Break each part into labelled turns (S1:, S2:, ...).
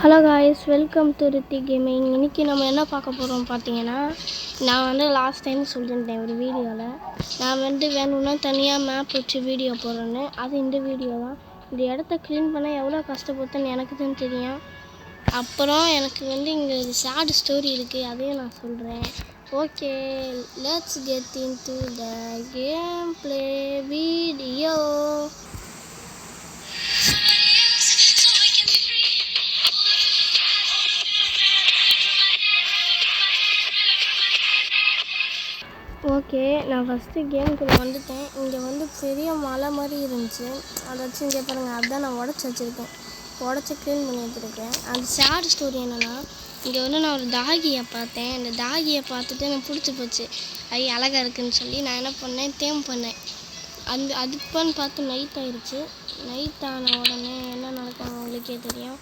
S1: Hello guys, welcome to Riddhi gaming. இன்றைக்கி நம்ம என்ன பார்க்க போகிறோம் பார்த்தீங்கன்னா, நான் வந்து லாஸ்ட் டைம் சொல்லியிருந்தேன் ஒரு வீடியோவில். நான் வந்து வேணும்னா தனியாக மேப் வச்சு வீடியோ போடுறேன்னு. அது இந்த வீடியோ தான். இந்த இடத்த க்ளீன் பண்ண எவ்வளோ கஷ்டப்பட்டேன்னு எனக்கு தான் தெரியும். அப்புறம் எனக்கு வந்து இங்கே ஒரு சேட் ஸ்டோரி இருக்குது, அதையும் நான் சொல்கிறேன். Okay, let's get into the game play video. Okay, நான் ஃபஸ்ட்டு கேமுக்குள்ளே வந்துட்டேன். இங்கே வந்து பெரிய மலை மாதிரி இருந்துச்சு. அதை வச்சு இங்கே பாருங்கள், அதுதான் நான் உடச்சி வச்சுருக்கேன். உடச்சி க்ளீன் பண்ணி வச்சுருக்கேன். அந்த சேட் ஸ்டோரி என்னென்னா, இங்கே வந்து நான் ஒரு டாகியை பார்த்தேன். அந்த டாகியை பார்த்துட்டு எனக்கு பிடிச்சி போச்சு. அழகாக இருக்குதுன்னு சொல்லி நான் என்ன பண்ணேன், தேம் பண்ணேன். அதுக்குன்னு பார்த்து நைட் ஆயிடுச்சு. நைட் ஆன உடனே என்ன நடக்கும் உங்களுக்கே தெரியும்.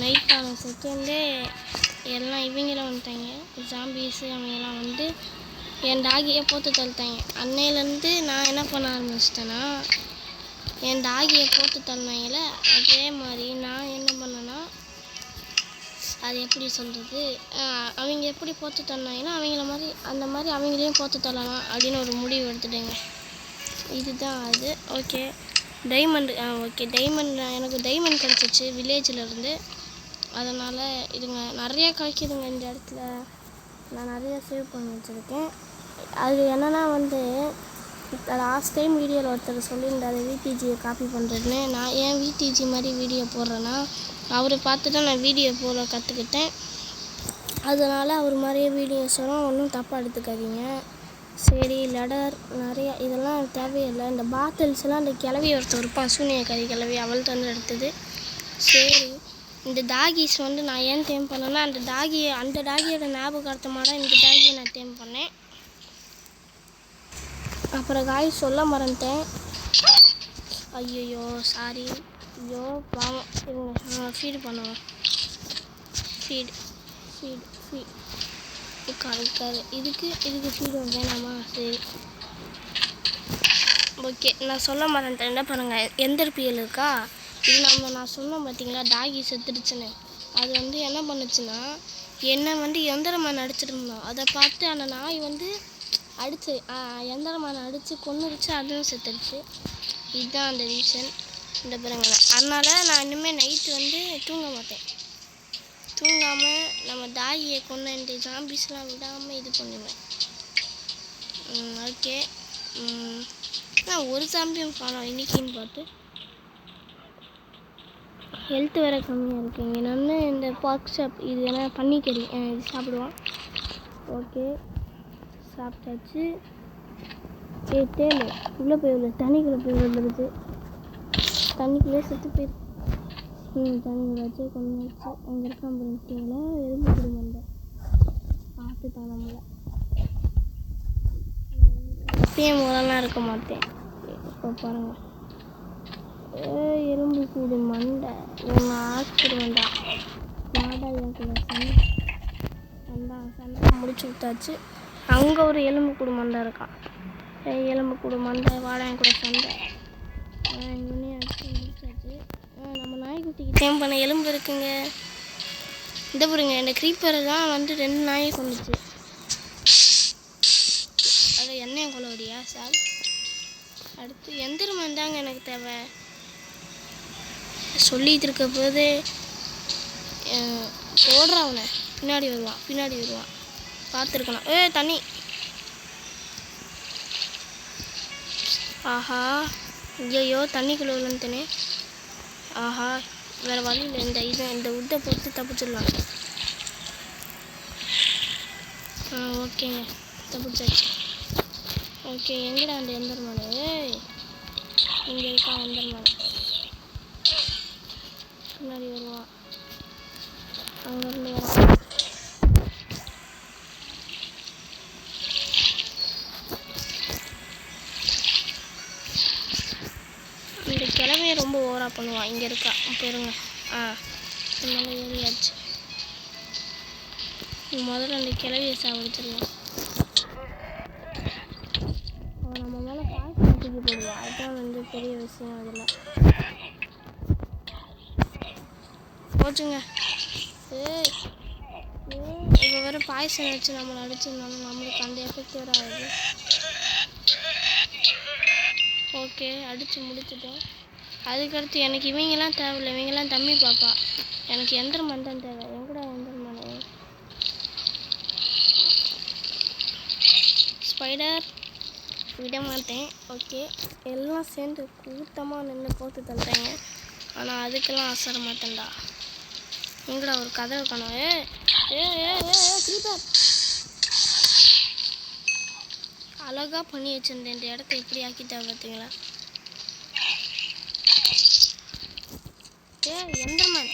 S1: நைட் ஆன செகண்டே எல்லாம் இவங்களாம் வந்துட்டாங்க, ஜாம்பிஸு. அவங்கெல்லாம் வந்து என் டாகியை போட்டு தள்ளிட்டாங்க. அன்னையிலேருந்து நான் என்ன பண்ண ஆரம்பிச்சிட்டேன்னா, என் டாகியை போட்டு தள்ளினாங்களே அதே மாதிரி நான் என்ன பண்ணேன்னா, அது எப்படி சொல்கிறது, அவங்க எப்படி போட்டு தள்ளினாங்கன்னா அவங்கள மாதிரி அந்த மாதிரி அவங்களையும் போட்டு தள்ளலாம் அப்படின்னு ஒரு முடிவு எடுத்துட்டேங்க. இதுதான் அது. Okay, diamond. எனக்கு டைமண்ட் கிடச்சிச்சு வில்லேஜிலேருந்து. அதனால் இதுங்க நிறையா கிடைக்கிதுங்க இந்த இடத்துல. நான் நிறையா சேவ் பண்ணி வச்சுருக்கேன். அது என்னென்னா வந்து, லாஸ்ட் டைம் வீடியோவில் ஒருத்தர் சொல்லியிருந்தாரு விடிஜியை காப்பி பண்ணுறதுன்னு. நான் ஏன் விடிஜி மாதிரி வீடியோ போடுறேன்னா, அவரை பார்த்து தான் நான் வீடியோ போட கற்றுக்கிட்டேன். அதனால் அவர் மாதிரியே வீடியோஸ் வரும், ஒன்றும் தப்பாக எடுத்துக்காதீங்க. சரி, லெடர் நிறையா இதெல்லாம் தேவையில்லை. இந்த பாட்டில்ஸ்லாம் அந்த கிளவி ஒருத்தர் இருப்பான், சூனியக்காரி கிளவி, அவள்கிட்ட வந்து எடுத்தது. சரி, இந்த டாகிஸ் வந்து நான் ஏன் தேம் பண்ணேன்னா, அந்த டாகியோட ஞாபகார்த்தமாக தான் இந்த டாகியை நான் தேம் பண்ணேன். அப்புறம் காய் சொல்ல மறந்துட்டேன். ஐயோ சாரி. ஐயோ பாவம், இவங்க ஃபீடு பண்ணுவோம். ஃபீடு உட்காரு. இதுக்கு ஃபீடு வேணாமா? சரி, ஓகே. நான் சொல்ல மறந்துட்டேன். என்ன பாருங்கள், எந்திரப்பியல் இருக்கா, இது நான் சொன்னேன் பார்த்தீங்களா, டாகி செத்துடுச்சுன்னு. அது வந்து என்ன பண்ணுச்சுன்னா, என்னை வந்து எந்திரமான அடிச்சிருந்தோம். அதை பார்த்து அந்த நாய் வந்து அடிச்சு எந்திரமான அடித்து கொன்னுருச்சு, அதுவும் செத்துடுச்சு. இதுதான் அந்த ரீசன். இந்த பாருங்க, அதனால் நான் இனிமேல் நைட்டு வந்து தூங்க மாட்டேன். தூங்காமல் நம்ம டாகியை கொண்டு இந்த ஜாம்பிஸ்லாம் விடாமல் இது பண்ணுவேன். ஓகே, நான் ஒரு ஜாம்பியும் காணோம் இன்றைக்கின்னு பார்த்து. ஹெல்த் வேறு கம்மியாக இருக்குங்க. நான் இந்த பார்க் ஷாப் இது என்ன பன்னிக்கறி இது சாப்பிடுவோம். ஓகே, சாப்பிட்டாச்சு. தேல் உள்ளே போய் தண்ணிக்குள்ளே போய் விழுந்துருச்சு. தண்ணிக்குள்ளே செத்து போயிரு. தண்ணிக்குள்ளே வச்சு கொண்டு வச்சு அங்கே இருக்கான் பண்ணிட்டீங்களா, எறும்பு குடும்பம் பார்த்து தான் நம்மளை எப்பயும் முதலாம் இருக்க மாட்டேன். இப்போ பாருங்கள், எறும்பு கூடு மண்டை இவங்க ஆக்கிடுவேண்டா. மாடா என் கூட சண்டை முடிச்சு விட்டாச்சு. அங்கே ஒரு எலும்பு கூடு மண்டை இருக்கான். எலும்பு கூடு மண்டை வாடா என் கூட சண்டை. இவனையும் அடிச்சு முடிச்சாச்சு. நம்ம நாய்க்குட்டிக்கு தேம் பண்ண எலும்பு இருக்குங்க. இந்த பாருங்க, இந்த க்ரீப்பரை தான் வந்து 2 நாயை கொண்டுச்சு. அதை எண்ணெயை கொலவடியா சார். அடுத்து எந்திரமன் தாங்க எனக்கு தேவை. சொல்லிட்டு இருக்க போது ஓடுறான், அவனை பின்னாடி வருவான் பார்த்துருக்கலாம். தண்ணி. ஆஹா, ஐயோ தண்ணிக்குள்ளே விழுந்துட்டேனே. ஆஹா, வேறு வழியில் இந்த உட்டை போட்டு தப்பிச்சிடலாம். ஓகேங்க, தப்பிச்சாச்சு. ஓகே, எங்கடா அந்த எந்திரமான? இங்கே இருக்கான் எந்திரமான. பின்னாடி வருவான், அங்கேருந்து வரான். இந்த கிழமையை ரொம்ப ஓவராக பண்ணுவான். இங்கே இருக்கா பெருங்க. இதனால ஏறியாச்சு. முதல்ல அந்த கிழவியை சாவடிச்சிருவான். அவன் நம்ம மேலே காசு தூக்கி போடுவான். அதுதான் வந்து பெரிய விஷயம். அதில் போச்சுங்க. ஏய் இப்போ வேறு பாய்சன் வச்சு நம்மளை அடிச்சிருந்தாலும் நம்மளுக்கு அந்த எஃபெக்ட் வேறு ஆகுது. ஓகே, அடித்து முடிச்சுட்டேன். அதுக்கடுத்து எனக்கு இவங்கெல்லாம் தேவையில்லை, இவங்கெல்லாம் தம்பி பாப்பா. எனக்கு எந்திரமன் தான் தேவை. எங்கடா எந்திரமனு? ஸ்பைடர் விட மாட்டேன். ஓகே, எல்லாம் சேர்ந்து கூட்டமாக நின்று போட்டு தள்ளுறேங்க. ஆனால் அதுக்கெல்லாம் ஆசர மாட்டேன்டா. எங்கடா ஒரு கதவை காணோம். ஏ ஏ ஏ ஏ க்ரீப்பர் அழகாக பண்ணி வச்சுருந்தேன். இந்த இடத்த எப்படி ஆக்கிட்டா பார்த்தீங்களா? ஏ எந்திரமன்,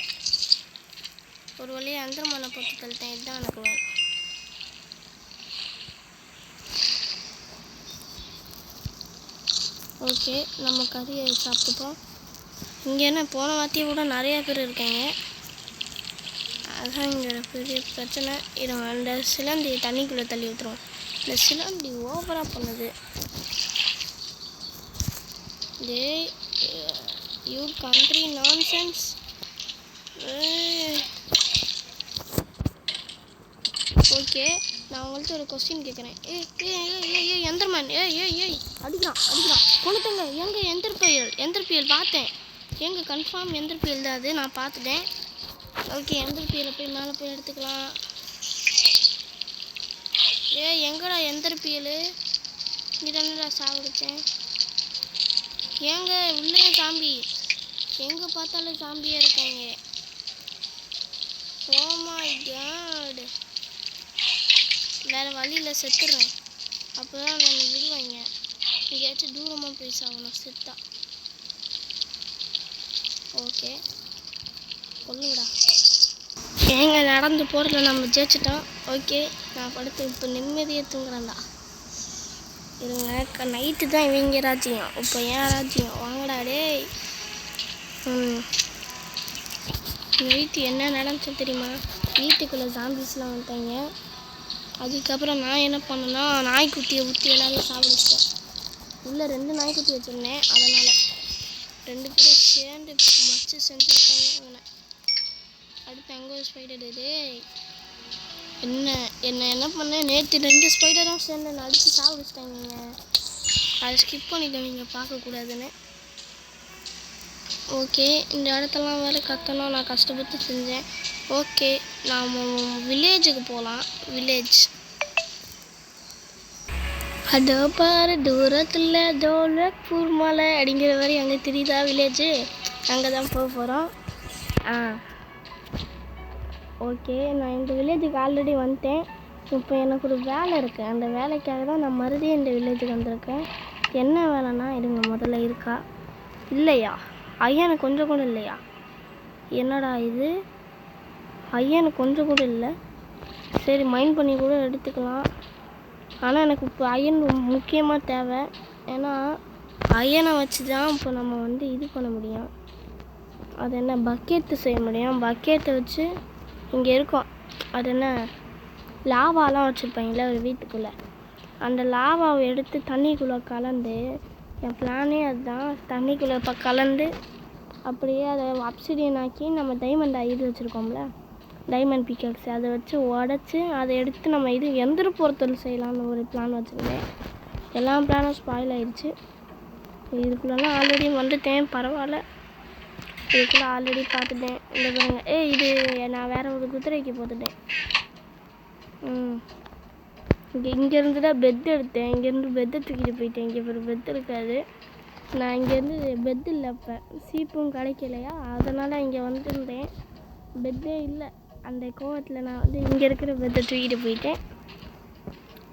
S1: ஒரு வழியாக எந்திரமனை போட்டு தள்ளிட்டேன். இதுதான் எனக்கு வேணும். ஓகே, நம்ம கறியை சாப்பிட்டுப்போம். இங்கே என்ன போன வாத்தியை கூட நிறையா பேர் இருக்காங்க. அதுதான் இங்கே பெரிய பிரச்சனை. இதை அந்த சிலந்தியை தண்ணிக்குள்ளே தள்ளி விட்டுருவோம். இந்த சிலந்தி ஓவராக பண்ணுது. டேய் யூ கண்ட்ரி நான்சென்ஸ். ஓகே, நான் உங்கள்கிட்ட ஒரு கொஸ்டின் கேட்குறேன். ஏ எந்திரமேன், ஏய் அடிக்கிறான் கொண்டுட்டங்க. எங்கே எந்திரப்பியல் பார்த்தேன். எங்கே கன்ஃபார்ம் எந்திரப்பியல் தான் அது, நான் பார்த்துட்டேன். ஓகே, எந்திரப்பியலை போய் மேலே போய் எடுத்துக்கலாம். எங்கடா எந்திரப்பியல்? இதனடா சாப்பிடுச்சேன். ஏங்க உள்ளே சாம்பி, எங்கே பார்த்தாலும் சாம்பியாக இருக்காங்க. ஓ மை காட், வேறு வழியில் செத்துடுறேன். அப்போ தான் என்னை விடுவாங்க. எங்கேயாச்சும் தூரமாக போய் சாகணும் செத்தா. ஓகே, சொல்லுங்கடா. ஏங்க நடந்து போகிறதுல நம்ம ஜெயிச்சிட்டோம். ஓகே, நான் படுத்து இப்போ நிம்மதியாக தூங்குறேன்டா. இருங்க, நைட்டு தான் இவங்க ராஜ்யம், இப்போ ஏன் ராஜ்யம். வாங்கடா டேய். நைட்டு என்ன நடந்துச்சு தெரியுமா? வீட்டுக்குள்ளே ஜாம்பிஸ்லாம் வந்துட்டாங்க. அதுக்கப்புறம் நான் என்ன பண்ணேன்னா, நாய்க்குட்டியை ஊற்றி எல்லாரும் சாப்பிடுச்சிட்டேன். உள்ளே 2 நாய்க்குட்டி வச்சுருந்தேன், அதனால் 2 பேரும் சேர்ந்து மச்சு செஞ்சுருப்பாங்க அவனை. அடுத்து அங்கே ஒரு ஸ்பைடர். என்ன பண்ணேன், நேற்று 2 ஸ்பைடரும் சேர்ந்து நான் அடித்து சாப்பிடுச்சிட்டாங்க. அதை ஸ்கிப் பண்ணிட்டேன், நீங்கள் பார்க்கக்கூடாதுன்னு. ஓகே, இந்த இடத்தெல்லாம் வேறு கத்தணும், நான் கஷ்டப்பட்டு செஞ்சேன். ஓகே, நாம் வில்லேஜுக்கு போகலாம். வில்லேஜ் அதோ பாரு தூரத்தில் தோலக்பூர் மலை அப்படிங்கிற மாதிரி அங்கே தெரியுதா வில்லேஜு? அங்கே தான் போக போகிறோம். ஓகே, நான் இந்த வில்லேஜுக்கு ஆல்ரெடி வந்துட்டேன். இப்போ எனக்கு ஒரு வேலை இருக்குது. அந்த வேலைக்காக தான் நான் மறுபடியும் இந்த வில்லேஜுக்கு வந்திருக்கேன். என்ன வேலைன்னா, இருங்க முதல்ல இருக்கா இல்லையா? ஐயனுக்கு கொஞ்சம் கூட இல்லையா? என்னடா இது, ஐயனுக்கு கொஞ்சம் கூட இல்லை. சரி, மைண்ட் பண்ணி கூட எடுத்துக்கலாம். ஆனால் எனக்கு இப்போ அயன் முக்கியமாக தேவை. ஏன்னா அயனை வச்சு தான் இப்போ நம்ம வந்து இது பண்ண முடியும். அது என்ன, பக்கெட்டு செய்ய முடியும். பக்கெட்டை வச்சு இங்கே இருக்கோம். அது என்ன, லாவாலாம் வச்சுருப்பாங்களே ஒரு வீட்டுக்குள்ளே. அந்த லாவாவை எடுத்து தண்ணிக்குள்ளே கலந்து, என் பிளானே அதுதான். தண்ணிக்குள்ளே இப்போ கலந்து அப்படியே அதை அப்சிடியன் ஆக்கி நம்ம டைமண்ட் இது வச்சுருக்கோம்ல, டைமண்ட் பிக்கல்ஸ், அதை வச்சு உடச்சி அதை எடுத்து நம்ம இது எந்திர பொருத்தல் செய்யலாம்னு ஒரு பிளான் வச்சுருந்தேன். எல்லா பிளானும் ஸ்பாயில் ஆயிடுச்சு. இதுக்குள்ளெல்லாம் ஆல்ரெடி வந்துட்டேன், பரவாயில்ல. இதுக்குள்ளே ஆல்ரெடி பார்த்துட்டேன். இந்த பாருங்க, இது நான் வேறு ஒரு குதிரைக்கு போட்டுட்டேன். இங்கேருந்து தான் பெட் எடுத்தேன். இங்கேருந்து பெட்டை தூக்கிட்டு போயிட்டேன். இங்கே ஒரு பெட் இருக்காது. நான் இங்கேருந்து பெட் இல்லை, அப்போ சீப்பும் கிடைக்கலையா, அதனால் இங்கே வந்துருந்தேன். பெட்டே இல்லை. அந்த கோவத்தில் நான் வந்து இங்கே இருக்கிற பெட்டை தூக்கிட்டு போயிட்டேன்.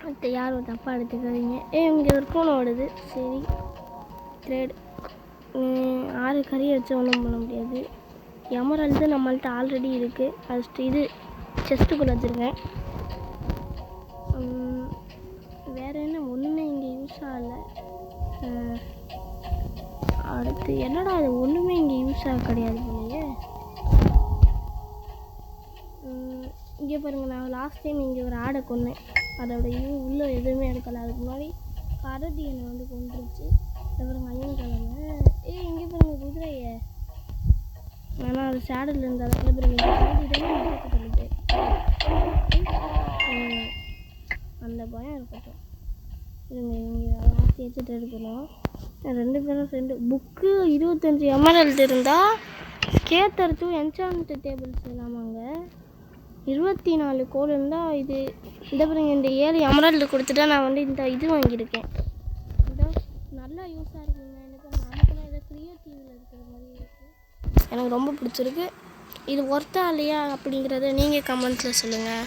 S1: அடுத்து யாரும் தப்பாக எடுத்துக்காதீங்க. இங்கே ஒரு பூனை ஓடுது. சரி, ட்ரேடு 6 கறியை வச்சு ஒன்றும் பண்ண முடியாது. எமரல்டு நம்மள்ட்ட ஆல்ரெடி இருக்குது. ஃபஸ்ட்டு இது செஸ்ட்டுக்குள்ளே வச்சுருக்கேன். வேறு என்ன, ஒன்றுமே இங்கே யூஸ் ஆகலை. அடுத்து என்னடா அது, ஒன்றுமே இங்கே யூஸ் ஆக கிடையாது போலையே. இங்கே பாருங்கள், நான் லாஸ்ட் டைம் இங்கே ஒரு ஆடை கொன்னேன். அதோட உள்ளே எதுவுமே எடுக்கலை. அதுக்கு முன்னாடி கரடி என்னை வந்து கொண்டுருச்சு. பாருங்க ஐயன் கிழமை. இங்கே பாருங்கள் குதிரையை. ஆனால் அது சேடல் இருந்தால் தான் தள்ளுது. அந்த பயம் இருக்கட்டும். இவங்க லாஸ்ட் எடுத்துகிட்டு இருக்கணும். 2 பேரும் சேர்ந்து புக்கு 25 எமரல்டு இருந்தால் ஸ்கேத்தர் 2 என்சான்ட் டேபிள்ஸ் இல்லாமாங்க. 24 கோடு இருந்தால் இது இந்த பாருங்க, இந்த 7 எமரல்டு கொடுத்துட்டா நான் வந்து இந்த இது வாங்கியிருக்கேன். இதான் நல்லா யூஸாக இருக்குங்க. எனக்கு நமக்குலாம் இதை க்ரியேட்டிவில் இருக்கிற மாதிரி இருக்குது. எனக்கு ரொம்ப பிடிச்சிருக்கு. இது ஒர்த்தா இல்லையா அப்படிங்கிறத நீங்கள் கமெண்ட்ஸில் சொல்லுங்கள்.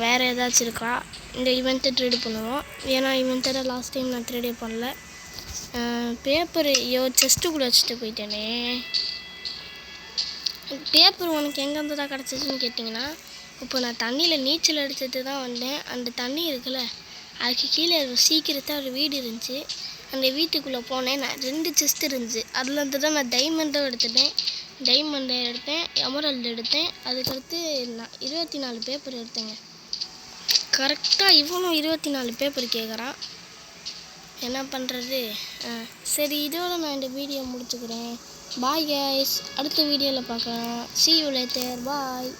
S1: வேறு ஏதாச்சும் இருக்கா? இந்த ஈவெண்ட்டை ட்ரேடு பண்ணுவோம். ஏன்னா ஈவெண்ட்டை லாஸ்ட் டைம் நான் ட்ரேடே பண்ணல. பேப்பர் செஸ்ட்டு கூட வச்சுட்டு போயிட்டேனே. பேப்பர் உனக்கு எங்கேருந்து தான் கிடச்சிச்சின்னு கேட்டிங்கன்னா, இப்போ நான் தண்ணியில் நீச்சல் அடிச்சுட்டு தான் வந்தேன். அந்த தண்ணி இருக்குல்ல, அதுக்கு கீழே சீக்கிரத்தில் ஒரு வீடு இருந்துச்சு. அந்த வீட்டுக்குள்ளே போனேன். நான் 2 செஸ்ட் இருந்துச்சு. அதுலேருந்து தான் நான் டைமண்டும் எடுத்துட்டேன். டைமண்டை எடுத்தேன், எமரல்டு எடுத்தேன். அதுக்கடுத்து நான் 24 பேப்பர் எடுத்தேங்க. கரெக்டாக இவனும் 24 பேப்பர் கேட்குறான். என்ன பண்ணுறது? சரி, இதோட நான் இந்த வீடியோ முடிச்சுக்கிறேன். பாய் கைஸ், அடுத்த வீடியோவில் பார்க்கலாம். See you later. பாய்.